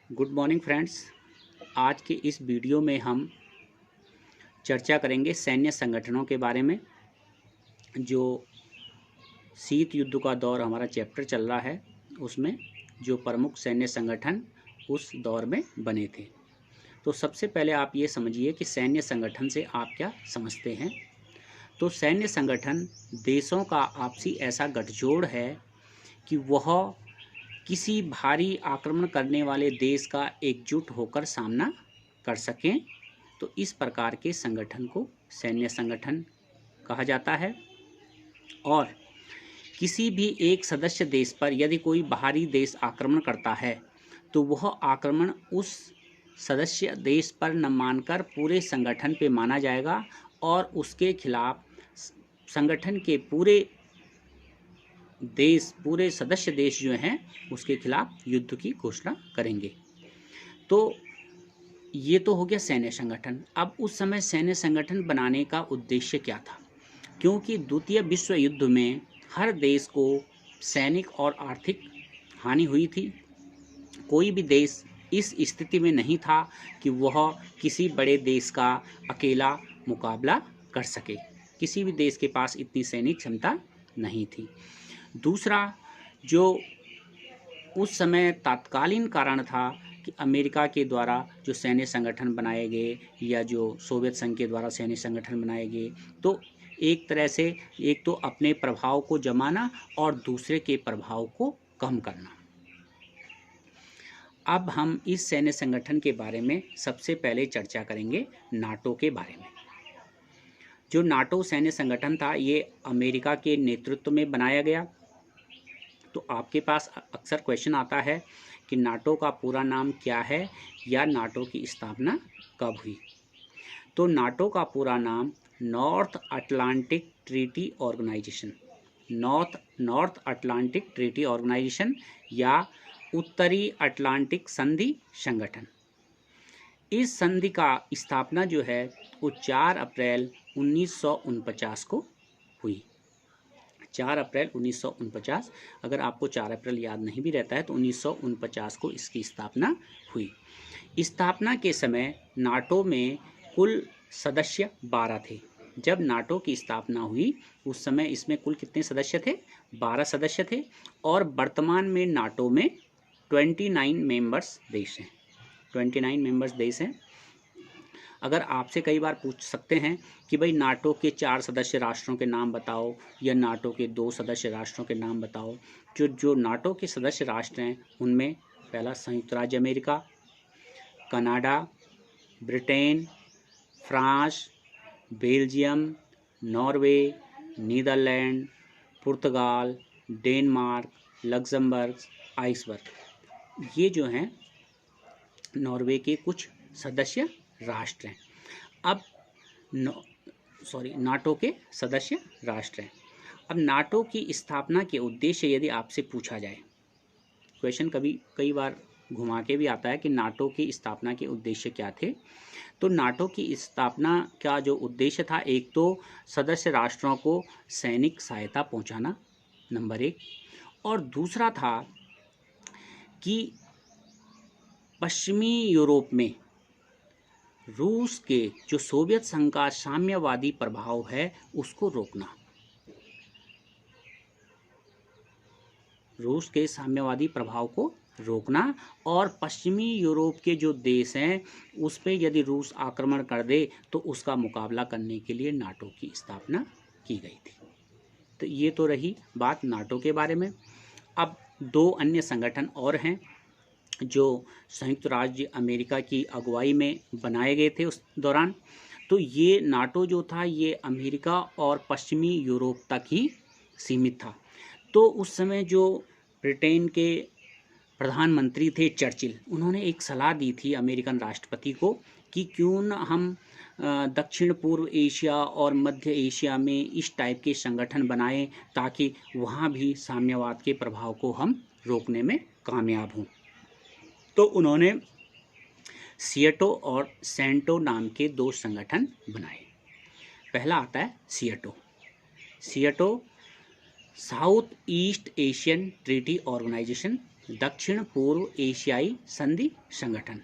Good morning friends. आज के इस वीडियो में हम चर्चा करेंगे सैन्य संगठनों के बारे में। जो शीत युद्ध का दौर हमारा चैप्टर चल रहा है उसमें जो प्रमुख सैन्य संगठन उस दौर में बने थे। तो सबसे पहले आप ये समझिए कि सैन्य संगठन से आप क्या समझते हैं। तो सैन्य संगठन देशों का आपसी ऐसा गठजोड़ है कि वह किसी भारी आक्रमण करने वाले देश का एकजुट होकर सामना कर सकें। तो इस प्रकार के संगठन को सैन्य संगठन कहा जाता है। और किसी भी एक सदस्य देश पर यदि कोई बाहरी देश आक्रमण करता है तो वह आक्रमण उस सदस्य देश पर न मानकर पूरे संगठन पे माना जाएगा और उसके खिलाफ संगठन के पूरे सदस्य देश जो हैं उसके खिलाफ युद्ध की घोषणा करेंगे। तो ये तो हो गया सैन्य संगठन। अब उस समय सैन्य संगठन बनाने का उद्देश्य क्या था, क्योंकि द्वितीय विश्व युद्ध में हर देश को सैनिक और आर्थिक हानि हुई थी। कोई भी देश इस स्थिति में नहीं था कि वह किसी बड़े देश का अकेला मुकाबला कर सके। किसी भी देश के पास इतनी सैनिक क्षमता नहीं थी। दूसरा, जो उस समय तात्कालीन कारण था कि अमेरिका के द्वारा जो सैन्य संगठन बनाए गए या जो सोवियत संघ के द्वारा सैन्य संगठन बनाए गए, तो एक तरह से एक तो अपने प्रभाव को जमाना और दूसरे के प्रभाव को कम करना। अब हम इस सैन्य संगठन के बारे में सबसे पहले चर्चा करेंगे नाटो के बारे में। जो नाटो सैन्य संगठन था ये अमेरिका के नेतृत्व में बनाया गया। तो आपके पास अक्सर क्वेश्चन आता है कि नाटो का पूरा नाम क्या है या नाटो की स्थापना कब हुई। तो नाटो का पूरा नाम North Atlantic Treaty Organization, North Atlantic Treaty Organization या उत्तरी अटलांटिक संधि संगठन। इस संधि का स्थापना जो है वो 4 अप्रैल 1949 को हुई। 4 अप्रैल 1949। अगर आपको 4 अप्रैल याद नहीं भी रहता है तो 1949 को इसकी स्थापना हुई। स्थापना के समय नाटो में कुल सदस्य 12 थे। जब नाटो की स्थापना हुई उस समय इसमें कुल कितने सदस्य थे? 12 सदस्य थे। और वर्तमान में नाटो में 29 मेंबर्स देश हैं। 29 मेंबर्स देश हैं। अगर आपसे कई बार पूछ सकते हैं कि भाई नाटो के 4 सदस्य राष्ट्रों के नाम बताओ या नाटो के 2 सदस्य राष्ट्रों के नाम बताओ। जो नाटो के सदस्य राष्ट्र हैं उनमें पहला संयुक्त राज्य America, Canada, Britain, France, Belgium, Norway, Netherland, पुर्तगाल, डेनमार्क, लग्जमबर्ग, आइसबर्ग, ये जो हैं नॉर्वे के कुछ सदस्य राष्ट्र हैं। अब नाटो के सदस्य राष्ट्र हैं। अब नाटो की स्थापना के उद्देश्य यदि आपसे पूछा जाए, क्वेश्चन कई बार घुमा के भी आता है कि नाटो की स्थापना के उद्देश्य क्या थे। तो नाटो की स्थापना का जो उद्देश्य था, एक तो सदस्य राष्ट्रों को सैनिक सहायता पहुंचाना, नंबर 1, और दूसरा था कि पश्चिमी यूरोप में रूस के जो सोवियत संघ का साम्यवादी प्रभाव है उसको रोकना। रूस के साम्यवादी प्रभाव को रोकना और पश्चिमी यूरोप के जो देश हैं उस पर यदि रूस आक्रमण कर दे तो उसका मुकाबला करने के लिए नाटो की स्थापना की गई थी। तो ये तो रही बात नाटो के बारे में। अब 2 अन्य संगठन और हैं जो संयुक्त राज्य अमेरिका की अगुवाई में बनाए गए थे उस दौरान। तो ये नाटो जो था ये अमेरिका और पश्चिमी यूरोप तक ही सीमित था। तो उस समय जो ब्रिटेन के प्रधानमंत्री थे चर्चिल, उन्होंने एक सलाह दी थी अमेरिकन राष्ट्रपति को कि क्यों न हम दक्षिण पूर्व एशिया और मध्य एशिया में इस टाइप के संगठन बनाएं ताकि वहाँ भी साम्यवाद के प्रभाव को हम रोकने में कामयाब हों। तो उन्होंने सिएटो और सेंटो नाम के 2 संगठन बनाए। पहला आता है SEATO, south east Asian treaty organization, दक्षिण पूर्व एशियाई संधि संगठन।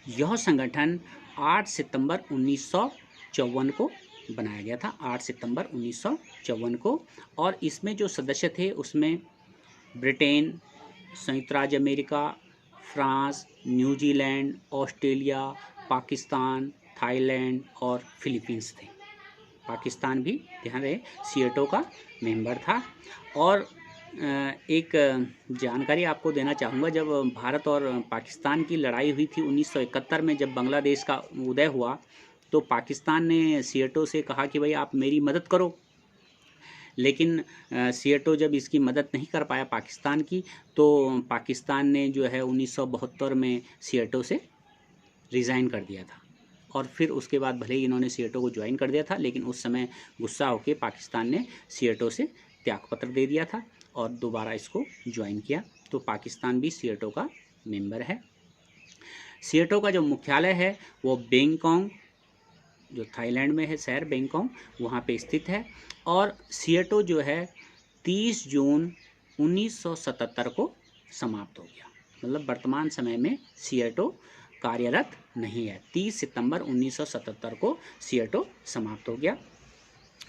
यह संगठन 8 सितंबर 1954 को बनाया गया था, 8 सितंबर 1954 को। और इसमें जो सदस्य थे उसमें ब्रिटेन, संयुक्त राज्य America, France, New Zealand, Australia, Pakistan, Thailand और फिलीपींस थे। पाकिस्तान भी ध्यान रहे सीएटो का मेंबर था। और एक जानकारी आपको देना चाहूँगा, जब भारत और पाकिस्तान की लड़ाई हुई थी 1971 में, जब बांग्लादेश का उदय हुआ, तो पाकिस्तान ने सीएटो से कहा कि भाई आप मेरी मदद करो। लेकिन सीएटो जब इसकी मदद नहीं कर पाया पाकिस्तान की, तो पाकिस्तान ने जो है 1972 में सीएटो से रिज़ाइन कर दिया था। और फिर उसके बाद भले ही इन्होंने सीएटो को ज्वाइन कर दिया था, लेकिन उस समय गुस्सा होकर पाकिस्तान ने सीएटो से त्यागपत्र दे दिया था और दोबारा इसको ज्वाइन किया। तो पाकिस्तान भी सीएटो का मेंबर है। सीएटो का जो मुख्यालय है वो बैंकॉक, जो थाईलैंड में है शहर बैंकॉक, वहाँ पे स्थित है। और सीएटो जो है 30 जून 1977 को समाप्त हो गया। मतलब वर्तमान समय में सीएटो कार्यरत नहीं है। 30 सितंबर 1977 को सीएटो समाप्त हो गया।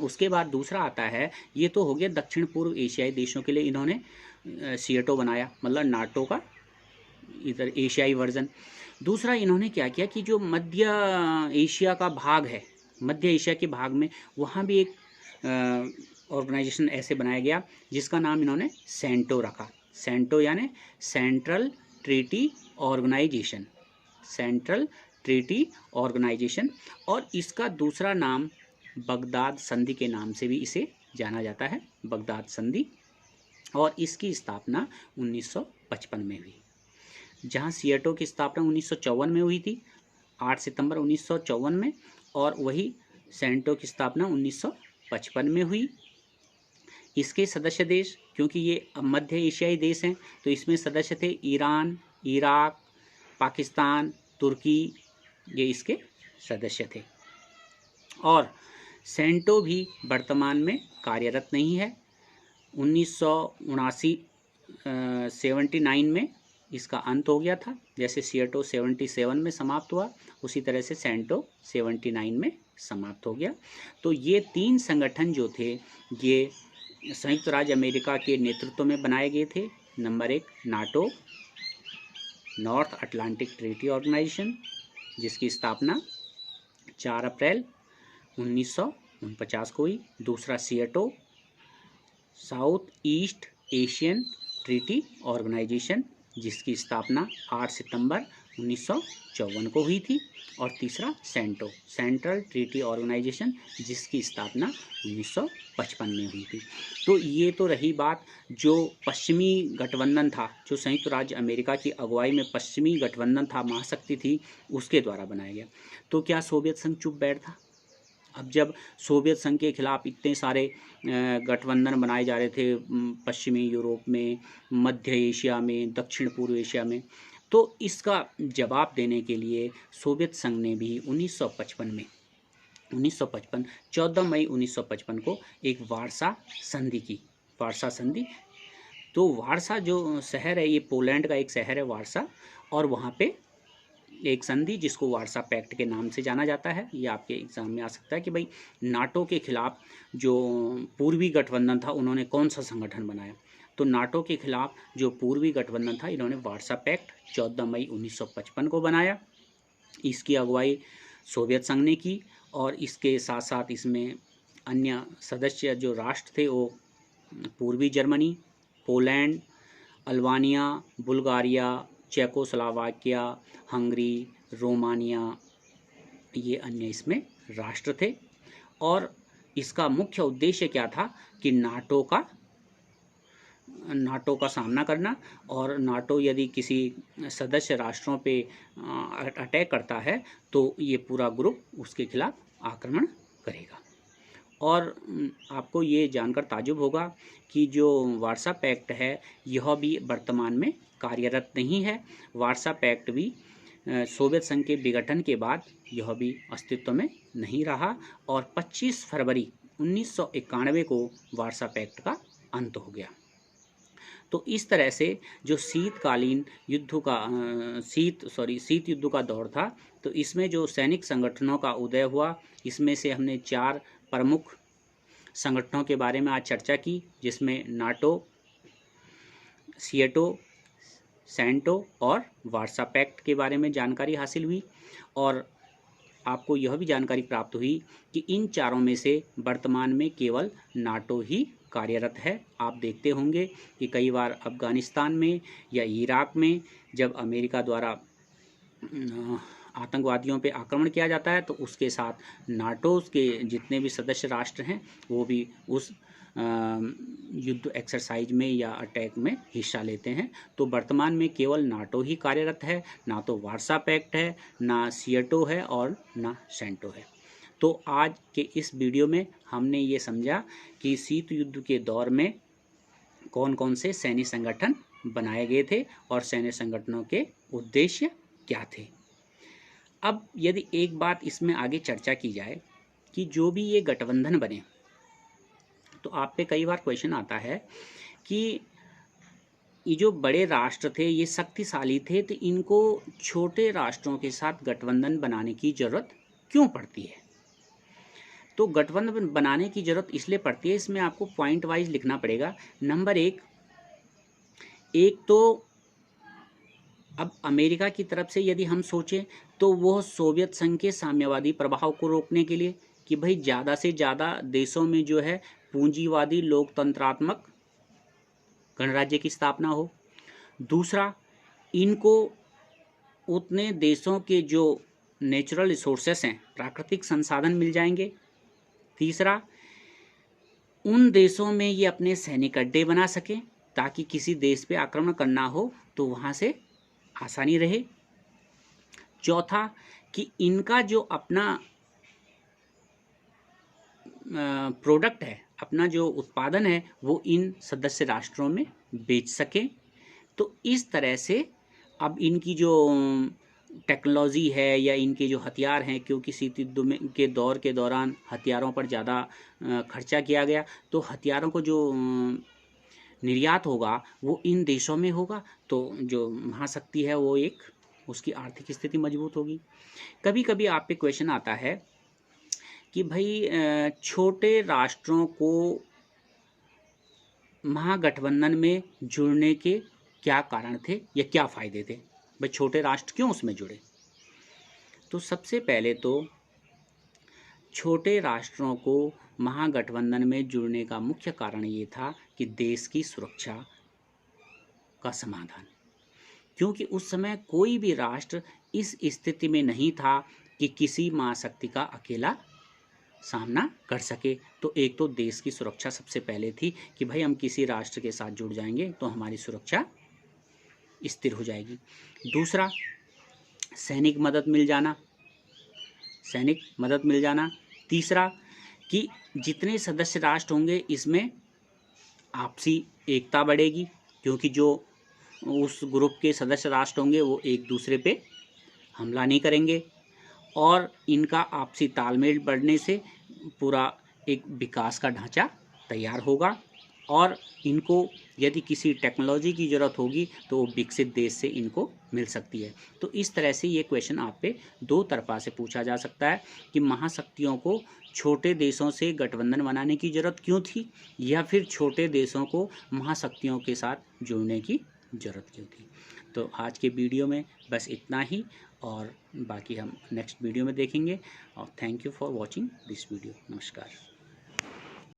उसके बाद दूसरा आता है, ये तो हो गया दक्षिण पूर्व एशियाई देशों के लिए इन्होंने सीएटो बनाया, मतलब नाटो का इधर एशियाई वर्जन। दूसरा इन्होंने क्या किया कि जो मध्य एशिया का भाग है, मध्य एशिया के भाग में वहाँ भी एक ऑर्गेनाइजेशन ऐसे बनाया गया जिसका नाम इन्होंने सेंटो रखा। सेंटो यानी Central Treaty Organization, Central Treaty Organization. और इसका दूसरा नाम बगदाद संधि के नाम से भी इसे जाना जाता है, बगदाद संधि। और इसकी स्थापना 1955 में हुई। जहां सीएटो की स्थापना 1954 में हुई थी, 8 सितंबर 1954 में, और वही सेंटो की स्थापना 1955 में हुई। इसके सदस्य देश, क्योंकि ये मध्य एशियाई देश हैं, तो इसमें सदस्य थे ईरान, इराक, पाकिस्तान, तुर्की, ये इसके सदस्य थे। और सेंटो भी वर्तमान में कार्यरत नहीं है। 1979 में इसका अंत हो गया था। जैसे सीएटो 77 में समाप्त हुआ, उसी तरह से सेंटो 79 में समाप्त हो गया। तो ये तीन संगठन जो थे ये संयुक्त राज्य अमेरिका के नेतृत्व में बनाए गए थे। Number 1 NATO, North Atlantic Treaty Organization, जिसकी स्थापना 4 अप्रैल 1949 को हुई। दूसरा SEATO, South east Asian treaty Organization, जिसकी स्थापना 8 सितंबर 1954 को हुई थी। और तीसरा सेंटो, सेंट्रल ट्रीटी ऑर्गेनाइजेशन, जिसकी स्थापना 1955 में हुई थी। तो ये तो रही बात जो पश्चिमी गठबंधन था, जो संयुक्त राज्य अमेरिका की अगुवाई में पश्चिमी गठबंधन था, महाशक्ति थी, उसके द्वारा बनाया गया। तो क्या सोवियत संघ चुप बैठ था? अब जब सोवियत संघ के खिलाफ इतने सारे गठबंधन बनाए जा रहे थे पश्चिमी यूरोप में, मध्य एशिया में, दक्षिण पूर्व एशिया में, तो इसका जवाब देने के लिए सोवियत संघ ने भी 1955 में 14 मई 1955 को एक वारसा संधि की। वारसा संधि, तो वारसा जो शहर है, ये पोलैंड का एक शहर है वारसा, और वहाँ पे एक संधि जिसको वारसा पैक्ट के नाम से जाना जाता है। ये आपके एग्जाम में आ सकता है कि भाई नाटो के खिलाफ जो पूर्वी गठबंधन था उन्होंने कौन सा संगठन बनाया। तो नाटो के खिलाफ जो पूर्वी गठबंधन था, इन्होंने वारसा पैक्ट 14 मई 1955 को बनाया। इसकी अगुवाई सोवियत संघ ने की, और इसके साथ साथ इसमें अन्य सदस्य जो राष्ट्र थे वो पूर्वी Germany, Poland, Albania, Bulgaria, Czechoslovakia, Hungary, Romania, ये अन्य इसमें राष्ट्र थे। और इसका मुख्य उद्देश्य क्या था कि नाटो का सामना करना, और नाटो यदि किसी सदस्य राष्ट्रों पे अटैक करता है तो ये पूरा ग्रुप उसके खिलाफ आक्रमण करेगा। और आपको ये जानकर ताज्जुब होगा कि जो वारसा पैक्ट है यह भी वर्तमान में कार्यरत नहीं है। वारसा पैक्ट भी सोवियत संघ के विघटन के बाद यह भी अस्तित्व में नहीं रहा, और 25 फरवरी 1991 को वारसा पैक्ट का अंत हो गया। तो इस तरह से जो शीतकालीन युद्ध का शीत युद्ध का दौर था, तो इसमें जो सैनिक संगठनों का उदय हुआ, इसमें से हमने 4 प्रमुख संगठनों के बारे में आज चर्चा की, जिसमें नाटो, सीएटो, सेंटो और वार्सा पैक्ट के बारे में जानकारी हासिल हुई। और आपको यह भी जानकारी प्राप्त हुई कि इन चारों में से वर्तमान में केवल नाटो ही कार्यरत है। आप देखते होंगे कि कई बार अफ़गानिस्तान में या इराक में जब अमेरिका द्वारा आतंकवादियों पे आक्रमण किया जाता है, तो उसके साथ नाटो के जितने भी सदस्य राष्ट्र हैं वो भी उस युद्ध एक्सरसाइज में या अटैक में हिस्सा लेते हैं। तो वर्तमान में केवल नाटो ही कार्यरत है, ना तो वार्सा पैक्ट है, ना सीएटो है और ना सेंटो है। तो आज के इस वीडियो में हमने ये समझा कि शीत युद्ध के दौर में कौन कौन से सैन्य संगठन बनाए गए थे और सैन्य संगठनों के उद्देश्य क्या थे। अब यदि एक बात इसमें आगे चर्चा की जाए कि जो भी ये गठबंधन बने, तो आप पे कई बार क्वेश्चन आता है कि ये जो बड़े राष्ट्र थे ये शक्तिशाली थे, तो इनको छोटे राष्ट्रों के साथ गठबंधन बनाने की ज़रूरत क्यों पड़ती है। तो गठबंधन बनाने की ज़रूरत इसलिए पड़ती है, इसमें आपको पॉइंट वाइज लिखना पड़ेगा। नंबर एक तो अब अमेरिका की तरफ से यदि हम सोचें तो वो सोवियत संघ के साम्यवादी प्रभाव को रोकने के लिए कि भाई ज़्यादा से ज़्यादा देशों में जो है पूंजीवादी लोकतंत्रात्मक गणराज्य की स्थापना हो। दूसरा, इनको उतने देशों के जो नेचुरल रिसोर्सेस हैं, प्राकृतिक संसाधन मिल जाएंगे। तीसरा, उन देशों में ये अपने सैनिक अड्डे बना सकें ताकि किसी देश पे आक्रमण करना हो तो वहाँ से आसानी रहे। चौथा, कि इनका जो अपना प्रोडक्ट है, अपना जो उत्पादन है, वो इन सदस्य राष्ट्रों में बेच सकें। तो इस तरह से अब इनकी जो टेक्नोलॉजी है या इनके जो हथियार हैं, क्योंकि शीत युद्ध में के दौर के दौरान हथियारों पर ज़्यादा खर्चा किया गया, तो हथियारों को जो निर्यात होगा वो इन देशों में होगा, तो जो महाशक्ति है वो एक उसकी आर्थिक स्थिति मजबूत होगी। कभी कभी आप पे क्वेश्चन आता है कि भाई छोटे राष्ट्रों को महागठबंधन में जुड़ने के क्या कारण थे या क्या फ़ायदे थे, भाई छोटे राष्ट्र क्यों उसमें जुड़े। तो सबसे पहले तो छोटे राष्ट्रों को महागठबंधन में जुड़ने का मुख्य कारण ये था कि देश की सुरक्षा का समाधान, क्योंकि उस समय कोई भी राष्ट्र इस स्थिति में नहीं था कि किसी महाशक्ति का अकेला सामना कर सके। तो एक तो देश की सुरक्षा सबसे पहले थी कि भाई हम किसी राष्ट्र के साथ जुड़ जाएंगे तो हमारी सुरक्षा स्थिर हो जाएगी। दूसरा, सैनिक मदद मिल जाना। तीसरा, कि जितने सदस्य राष्ट्र होंगे इसमें आपसी एकता बढ़ेगी, क्योंकि जो उस ग्रुप के सदस्य राष्ट्र होंगे वो एक दूसरे पे हमला नहीं करेंगे और इनका आपसी तालमेल बढ़ने से पूरा एक विकास का ढांचा तैयार होगा और इनको यदि किसी टेक्नोलॉजी की ज़रूरत होगी तो वो विकसित देश से इनको मिल सकती है। तो इस तरह से ये क्वेश्चन आप पे दो तरफा से पूछा जा सकता है कि महाशक्तियों को छोटे देशों से गठबंधन बनाने की ज़रूरत क्यों थी, या फिर छोटे देशों को महाशक्तियों के साथ जुड़ने की ज़रूरत क्यों थी। तो आज के वीडियो में बस इतना ही और बाकी हम नेक्स्ट वीडियो में देखेंगे। और thank you for watching this video. नमस्कार।